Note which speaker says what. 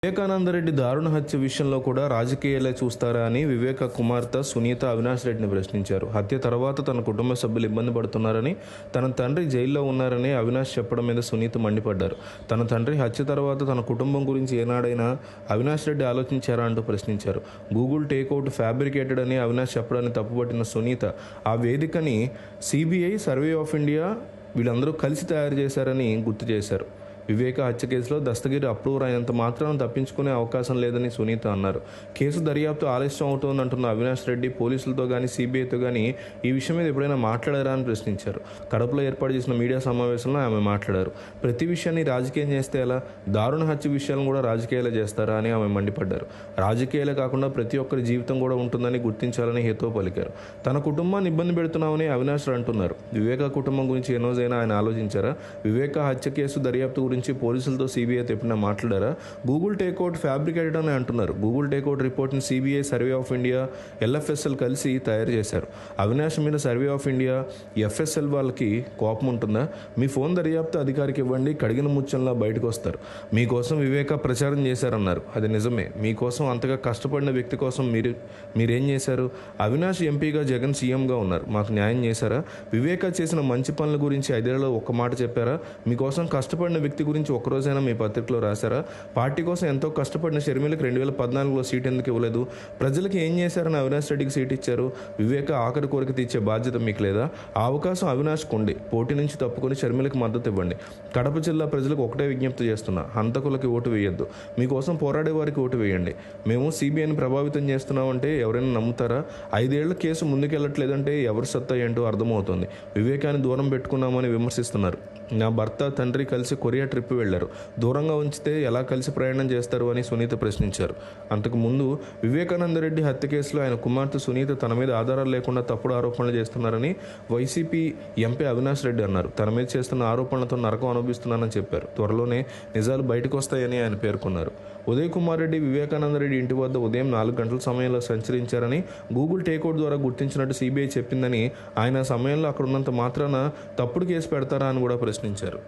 Speaker 1: వివేకానందరెడ్డి దారుణ హత్య విషయంలో కూడా రాజకీయాలే చూస్తారా అని వివేక కుమార్తె సునీత అవినాష్ రెడ్డిని ప్రశ్నించారు. హత్య తర్వాత తన కుటుంబ సభ్యులు ఇబ్బంది పడుతున్నారని, తన తండ్రి జైల్లో ఉన్నారని అవినాష్ చెప్పడం మీద సునీత మండిపడ్డారు. తన తండ్రి హత్య తర్వాత తన కుటుంబం గురించి ఏనాడైనా అవినాష్ రెడ్డి ఆలోచించారా అంటూ ప్రశ్నించారు. గూగుల్ టేక్అవుట్ ఫ్యాబ్రికేటెడ్ అని అవినాష్ చెప్పడాన్ని తప్పుపట్టిన సునీత ఆ వేదికని సిబిఐ, సర్వే ఆఫ్ ఇండియా వీళ్ళందరూ కలిసి తయారు చేశారని గుర్తు చేశారు. వివేక హత్య కేసులో దస్తగిరి అప్రూవర్ అయినంత మాత్రం తప్పించుకునే అవకాశం లేదని సునీత అన్నారు. కేసు దర్యాప్తు ఆలస్యం అవుతోందంటున్న అవినాష్ రెడ్డి పోలీసులతో కానీ సిబిఐతో కానీ ఈ విషయం మీద ఎప్పుడైనా మాట్లాడారా అని ప్రశ్నించారు. కడపలో ఏర్పాటు చేసిన మీడియా సమావేశంలో ఆమె మాట్లాడారు. ప్రతి విషయాన్ని రాజకీయం చేస్తే ఎలా, దారుణ హత్య విషయాలను కూడా రాజకీయాలే చేస్తారా అని ఆమె మండిపడ్డారు. రాజకీయాలే కాకుండా ప్రతి ఒక్కరి జీవితం కూడా ఉంటుందని గుర్తించాలని హితవు పలికారు. తన కుటుంబాన్ని ఇబ్బంది పెడుతున్నామని అవినాష్ అంటున్నారు. వివేక కుటుంబం గురించి ఏ రోజైనా ఆయన ఆలోచించారా? వివేక హత్య కేసు దర్యాప్తు గురించి పోలీసులతో సిబిఐతో ఎప్పుడైనా మాట్లాడారా? గూగుల్ టేక్అవుట్ ఫ్యాబ్రికేటెడ్ అని అంటున్నారు. గూగుల్ టేక్అవుట్ రిపోర్ట్ని CBI, survey of India, LFSL కలిసి తయారు చేశారు. అవినాష్ మీద సర్వే ఆఫ్ ఇండియా, ఎఫ్ఎస్ఎల్ వాళ్ళకి కోపం ఉంటుందా? మీ ఫోన్ దర్యాప్తు అధికారికి ఇవ్వండి, కడిగిన ముచ్చంలా బయటకు వస్తారు. మీకోసం వివేక ప్రచారం చేశారన్నారు. అది నిజమే. మీకోసం అంతగా కష్టపడిన వ్యక్తి కోసం మీరేం చేశారు? అవినాష్ ఎంపీగా, జగన్ సీఎంగా ఉన్నారు. మాకు న్యాయం చేశారా? వివేక చేసిన మంచి పనుల గురించి 5 ఏళ్లలో ఒక్క మాట చెప్పారా? మీకోసం కష్టపడిన వ్యక్తి గురించి ఒక్కరోజైనా మీ పత్రికలో రాశారా? పార్టీ కోసం ఎంతో కష్టపడిన షర్మిలకు 2014లో సీట్ ఎందుకు ఇవ్వలేదు? ప్రజలకు ఏం చేశారని అవినాష్ రెడ్డికి సీట్ ఇచ్చారు? వివేక ఆఖరి కోరిక తీర్చే బాధ్యత మీకు లేదా? ఆ అవకాశం అవినాష్కు ఉంది. పోటీ నుంచి తప్పుకొని షర్మిలకు మద్దతు ఇవ్వండి. కడప జిల్లా ప్రజలకు ఒకటే విజ్ఞప్తి చేస్తున్నా, హంతకులకి ఓటు వేయొద్దు. మీకోసం పోరాడే వారికి ఓటు వేయండి. మేము సిబిఐని ప్రభావితం చేస్తున్నామంటే ఎవరైనా నమ్ముతారా? 5 ఏళ్ల కేసు ముందుకెళ్లట్లేదంటే ఎవరి సత్తా ఏంటో అర్థమవుతోంది. వివేకాన్ని దూరం పెట్టుకున్నామని విమర్శిస్తున్నారు. నా భర్త, తండ్రి కలిసి కొరియా ట్రిప్ వెళ్లారు. దూరంగా ఉంచితే ఎలా కలిసి ప్రయాణం చేస్తారు అని సునీత ప్రశ్నించారు. అంతకుముందు వివేకానందరెడ్డి హత్య కేసులో ఆయన కుమార్తె సునీత తన మీద ఆధారాలు లేకుండా తప్పుడు ఆరోపణలు చేస్తున్నారని వైసీపీ ఎంపీ అవినాష్ రెడ్డి అన్నారు. తన మీద చేస్తున్న ఆరోపణలతో నరకం అనుభవిస్తున్నానని చెప్పారు. త్వరలోనే నిజాలు బయటకు వస్తాయని ఆయన పేర్కొన్నారు. ఉదయ్ కుమార్ రెడ్డి వివేకానందరెడ్డి ఇంటి వద్ద ఉదయం 4 గంటల సమయంలో సంచరించారని, గూగుల్ టేక్అవుట్ ద్వారా గుర్తించినట్టు సిబిఐ చెప్పిందని, ఆయన సమయంలో అక్కడ ఉన్నంత మాత్రాన తప్పుడు కేసు పెడతారా అని కూడా ప్రశ్నించారు.